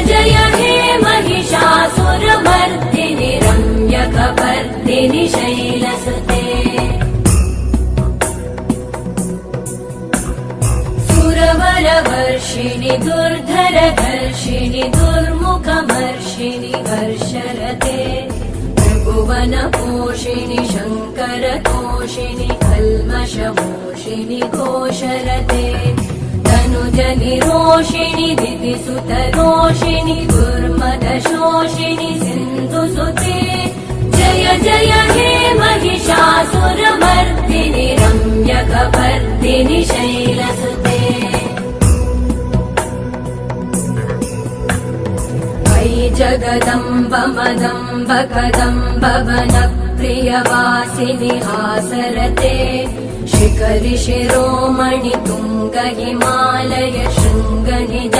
जय हे महिषासुरमर्दिनि रम्यकपर्दिनि शैलसुते सुरवरवर्षिणि दुर्धरधर्षिणि दुर्मुखमर्षिणि वर्षरते त्रिभुवनपोषिणि शङ्करतोषिणि कल्मषमोषिणि घोषरते तनुजनिरोषिणि दितिसुतरोषिणि दुर्मदशोषिणि सिन्धुसुते जय जय हे महिषासुरमर्दिनि रम्यकपर्दिनि शैलसुते जगदम्ब मदम्ब कदम्ब वनप्रियवासिनि हासरते शिखरि शिरोमणि तुङ्ग हिमालय शृङ्ग निज